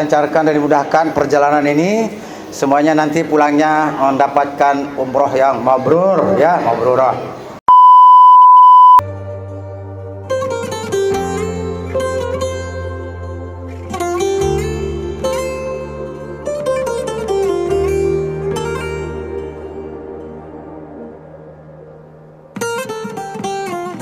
Lancarkan dan dimudahkan perjalanan ini, semuanya nanti pulangnya mendapatkan umroh yang mabrur, ya, mabrurah.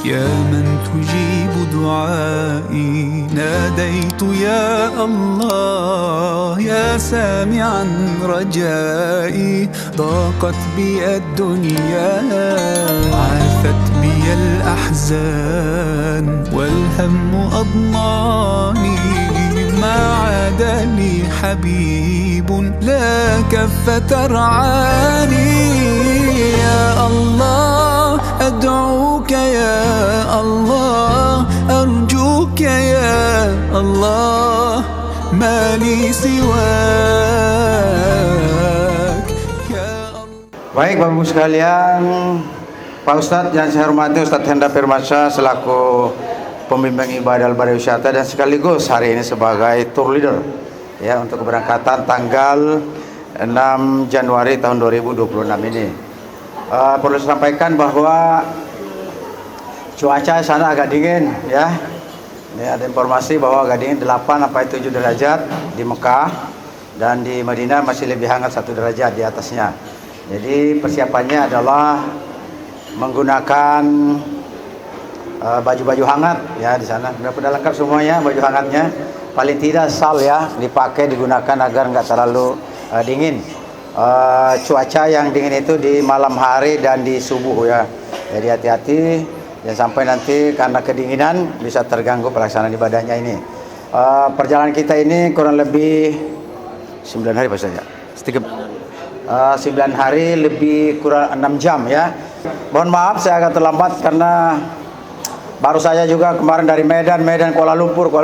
يا من تجيب دعائي ناديت يا الله يا سامعا رجائي ضاقت بي الدنيا عاثت بي الأحزان والهم أضناني ما عاد لي حبيب لا كف ترعاني يا الله أدعوك يا الله أرجوك يا الله ما لي سواك يا الله. Baik Bapak Ibu sekalian, Pak Ustadz yang saya hormati Ustadz Hendra Firmansyah selaku pembimbing ibadah Al-Bari Wisata dan sekaligus hari ini sebagai tour leader ya untuk keberangkatan tanggal 6 Januari tahun 2026 ini. Perlu saya sampaikan bahwa cuaca sana agak dingin ya. Ini ada informasi bahwa agak dingin 8-7 derajat di Mekah dan di Madinah masih lebih hangat 1 derajat di atasnya. Jadi persiapannya adalah menggunakan baju-baju hangat ya di sana. Sudah lengkap semuanya baju hangatnya. Paling tidak sal ya dipakai digunakan agar nggak terlalu dingin. Cuaca yang dingin itu di malam hari dan di subuh ya. Jadi hati-hati jangan sampai nanti karena kedinginan bisa terganggu pelaksanaan ibadahnya ini. Perjalanan kita ini kurang lebih 9 hari Pak saja. 9 hari lebih kurang 6 jam ya. Mohon maaf saya agak terlambat karena baru saja juga kemarin dari Medan Kuala Lumpur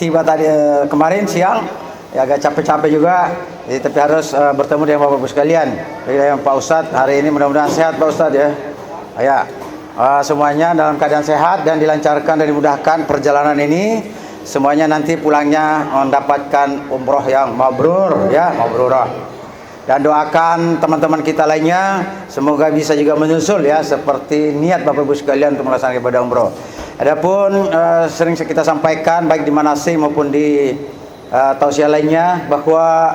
tiba tadi kemarin siang. Ya agak capek-capek juga, jadi, tapi harus bertemu dengan Bapak Ibu sekalian. Dengan Pak Ustadz hari ini mudah-mudahan sehat Pak Ustadz ya. Ya, semuanya dalam keadaan sehat dan dilancarkan dan dimudahkan perjalanan ini. Semuanya nanti pulangnya mendapatkan umroh yang mabrur, ya, mabrurah. Dan doakan teman-teman kita lainnya semoga bisa juga menyusul ya seperti niat Bapak Ibu sekalian untuk melaksanakan ibadah umroh. Adapun sering kita sampaikan baik di manasik maupun di tausiah lainnya bahwa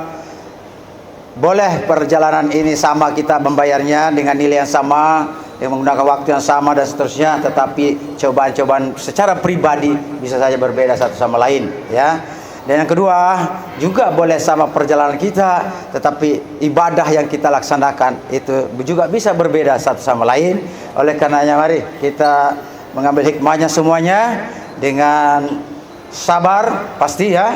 boleh perjalanan ini sama kita membayarnya dengan nilai yang sama, yang menggunakan waktu yang sama dan seterusnya, tetapi cobaan-cobaan secara pribadi bisa saja berbeda satu sama lain ya. Dan yang kedua juga boleh sama perjalanan kita, tetapi ibadah yang kita laksanakan itu juga bisa berbeda satu sama lain. Oleh karenanya mari kita mengambil hikmahnya semuanya dengan sabar pasti ya.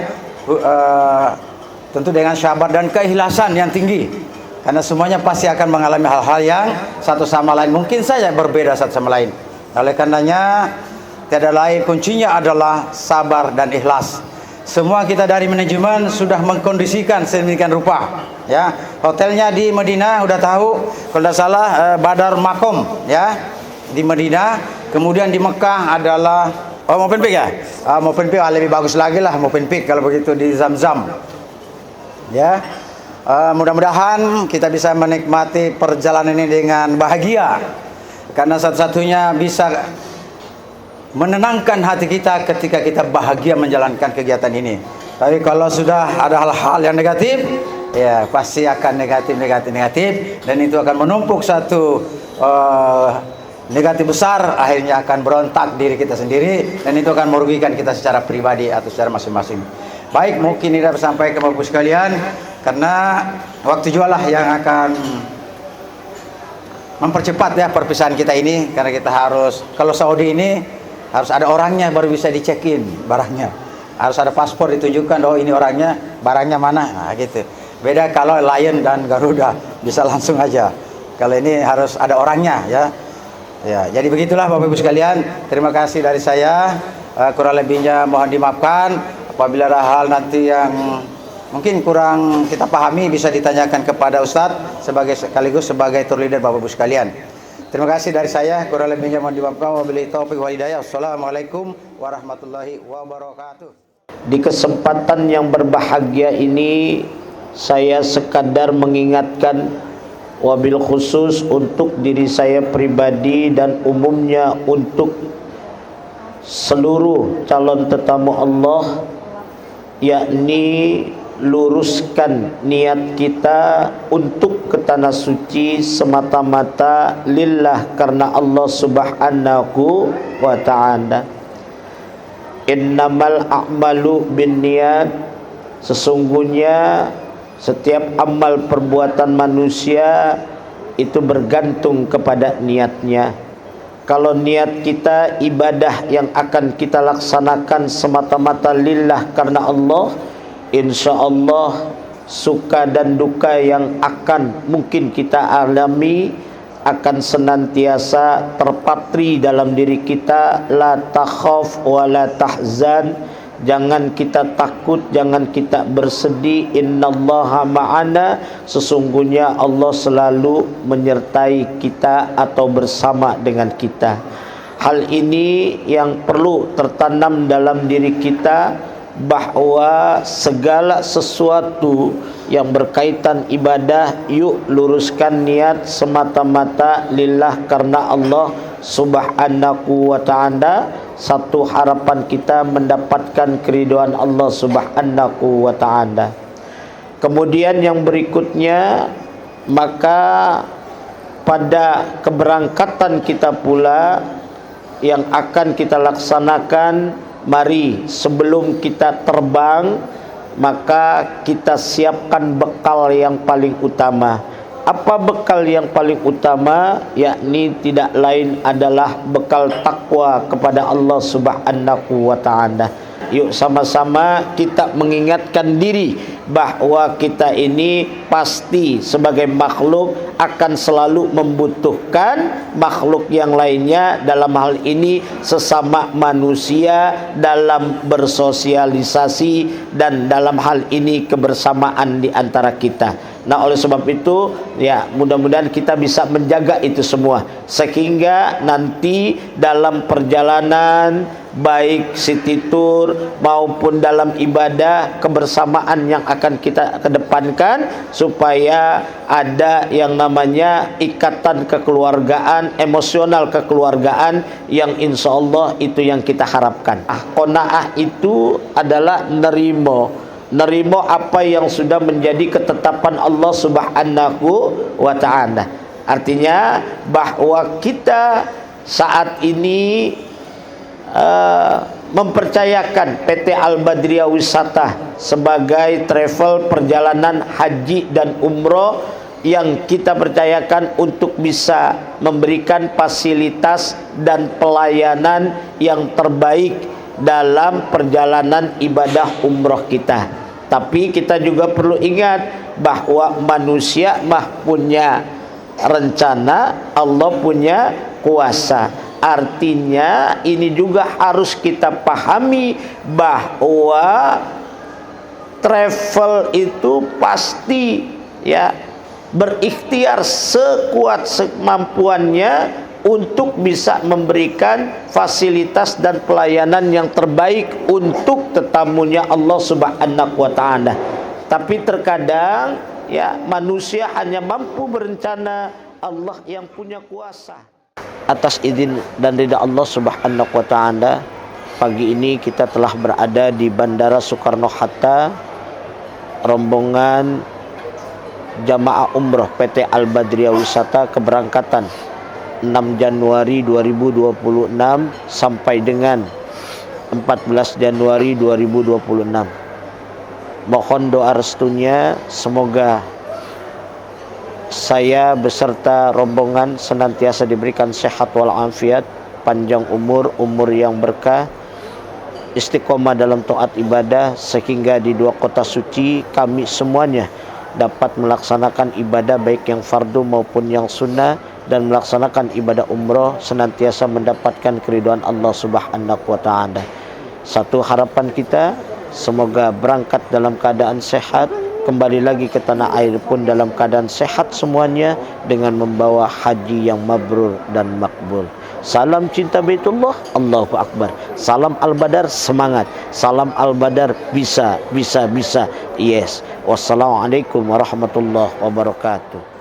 Tentu dengan sabar dan keikhlasan yang tinggi, karena semuanya pasti akan mengalami hal-hal yang satu sama lain mungkin saja berbeda satu sama lain. Oleh karenanya tiada lain kuncinya adalah sabar dan ikhlas. Semua kita dari manajemen sudah mengkondisikan sedemikian rupa ya. Hotelnya di Madinah udah tahu kalau tidak salah Badar Makom ya di Madinah. Kemudian di Mekah adalah Movenpick ya? Movenpick lebih bagus lagi lah Movenpick kalau begitu di Zam-Zam. Ya. Mudah-mudahan kita bisa menikmati perjalanan ini dengan bahagia. Karena satu-satunya bisa menenangkan hati kita ketika kita bahagia menjalankan kegiatan ini. Tapi kalau sudah ada hal-hal yang negatif, ya pasti akan negatif dan itu akan menumpuk satu negatif besar, akhirnya akan berontak diri kita sendiri dan itu akan merugikan kita secara pribadi atau secara masing-masing. Baik, mungkin ini dapat sampai ke Bapak sekalian karena waktu jualah yang akan mempercepat ya perpisahan kita ini, karena kita harus, kalau Saudi ini harus ada orangnya baru bisa dicekin barangnya, harus ada paspor ditunjukkan, oh ini orangnya, barangnya mana, nah, gitu. Beda kalau Lion dan Garuda bisa langsung aja, kalau ini harus ada orangnya ya. Ya, jadi begitulah Bapak Ibu sekalian. Terima kasih dari saya. Kurang lebihnya mohon dimaafkan. Apabila ada hal nanti yang mungkin kurang kita pahami bisa ditanyakan kepada Ustadz sekaligus sebagai tour leader Bapak Ibu sekalian. Terima kasih dari saya. Kurang lebihnya mohon dimaafkan. Wabillahi taufiq wal hidayah. Wassalamualaikum warahmatullahi wabarakatuh. Di kesempatan yang berbahagia ini, saya sekadar mengingatkan, wabil khusus untuk diri saya pribadi dan umumnya untuk seluruh calon tetamu Allah, yakni luruskan niat kita untuk ke tanah suci semata-mata lillah, karena Allah Subhanahu wa ta'ala. Innamal a'malu binniyat, sesungguhnya setiap amal perbuatan manusia itu bergantung kepada niatnya. Kalau niat kita ibadah yang akan kita laksanakan semata-mata lillah karena Allah, insyaallah suka dan duka yang akan mungkin kita alami akan senantiasa terpatri dalam diri kita. La takhaf wa la tahzan, jangan kita takut, jangan kita bersedih. Innallaha ma'ana, sesungguhnya Allah selalu menyertai kita atau bersama dengan kita. Hal ini yang perlu tertanam dalam diri kita, bahwa segala sesuatu yang berkaitan ibadah, yuk luruskan niat semata-mata lillah karena Allah Subhanahu wa ta'ala. Satu harapan kita mendapatkan keridhaan Allah Subhanahu wa ta'ala. Kemudian yang berikutnya, maka pada keberangkatan kita pula yang akan kita laksanakan, mari sebelum kita terbang, maka kita siapkan bekal yang paling utama. Apa bekal yang paling utama? Yakni tidak lain adalah bekal takwa kepada Allah Subhanahu wa ta'ala. Yuk sama-sama kita mengingatkan diri bahwa kita ini pasti sebagai makhluk akan selalu membutuhkan makhluk yang lainnya, dalam hal ini sesama manusia, dalam bersosialisasi dan dalam hal ini kebersamaan di antara kita. Nah, oleh sebab itu ya, mudah-mudahan kita bisa menjaga itu semua, sehingga nanti dalam perjalanan baik city tour maupun dalam ibadah, kebersamaan yang akan kita kedepankan supaya ada yang namanya ikatan kekeluargaan, emosional kekeluargaan yang insya Allah itu yang kita harapkan. Qanaah itu adalah nerimo apa yang sudah menjadi ketetapan Allah Subhanahu wa ta'ala. Artinya bahwa kita saat ini mempercayakan PT Al-Badriyah Wisata sebagai travel perjalanan haji dan umroh yang kita percayakan untuk bisa memberikan fasilitas dan pelayanan yang terbaik dalam perjalanan ibadah umroh kita. Tapi kita juga perlu ingat bahwa manusia punya rencana, Allah punya kuasa. Artinya ini juga harus kita pahami bahwa travel itu pasti ya berikhtiar sekuat kemampuannya untuk bisa memberikan fasilitas dan pelayanan yang terbaik untuk tetamunya Allah Subhanahu wa ta'ala. Tapi terkadang ya manusia hanya mampu berencana, Allah yang punya kuasa. Atas izin dan ridha Allah Subhanahu wa ta'ala, pagi ini kita telah berada di Bandara Soekarno-Hatta, rombongan jamaah umroh PT Al-Badriyah Wisata keberangkatan 6 Januari 2026 sampai dengan 14 Januari 2026. Mohon doa restunya, semoga saya beserta rombongan senantiasa diberikan sehat walafiat, panjang umur yang berkah, istiqomah dalam taat ibadah, sehingga di dua kota suci kami semuanya dapat melaksanakan ibadah baik yang fardu maupun yang sunnah, dan melaksanakan ibadah umroh senantiasa mendapatkan keridhaan Allah Subhanahu wa ta'ala. Satu harapan kita, semoga berangkat dalam keadaan sehat, kembali lagi ke tanah air pun dalam keadaan sehat semuanya, dengan membawa haji yang mabrur dan makbul. Salam cinta Baitullah, Allahu Akbar. Salam Al-Badar, semangat. Salam Al-Badar, bisa. Yes. Wassalamualaikum warahmatullahi wabarakatuh.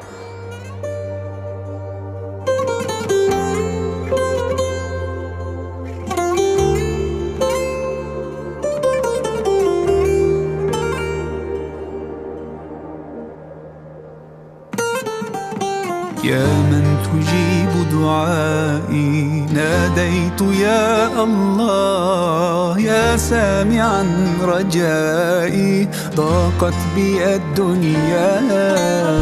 يا من تجيب دعائي ناديت يا الله يا سامعا رجائي ضاقت بي الدنيا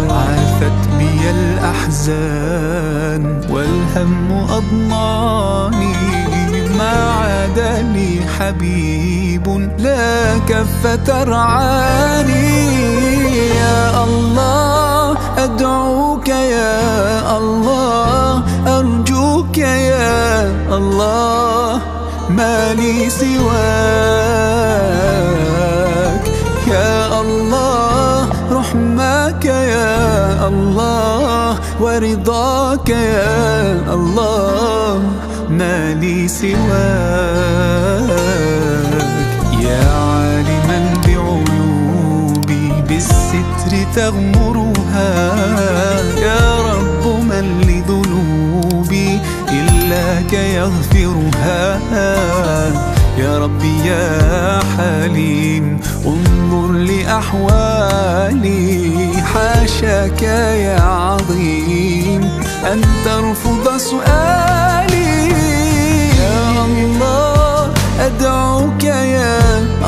عاثت بي الأحزان والهم أضناني ما عاد لي حبيب لا كف ترعاني يا الله أدعوك يا الله أرجوك يا الله ما لي سواك يا الله رحمك يا الله ورضاك يا الله ما لي سواك يا عالما بعيوبي بالستر تغمرها يا رب من لذنوبي إلاك يغفرها يا ربي يا حليم انظر لأحوالي حاشاك يا عظيم أن ترفض سؤالي يا الله أدعوك يا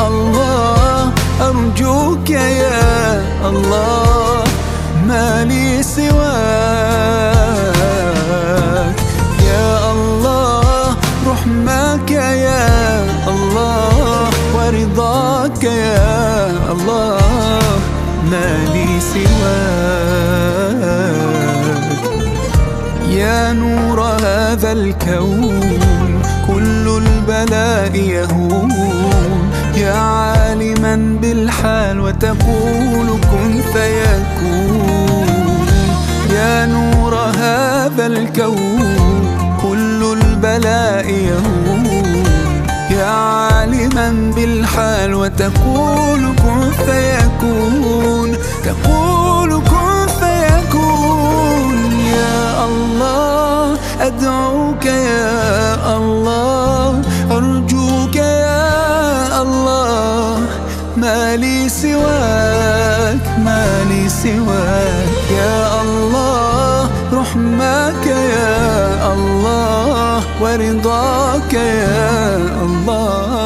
الله أرجوك يا الله ما لي سواك يا الله رحمك يا الله ورضاك يا الله ما لي سواك يا نور هذا الكون كل البلاء يهون يا عالما بالحال وتقول كن فيكون يا نور هذا الكون كل البلاء يهون يا عالما بالحال وتقول كن فيكون تقول كن فيكون يا الله أدعوك يا الله أرجوك يا الله ما لي سواك يا الله رحمك يا الله ورضاك يا الله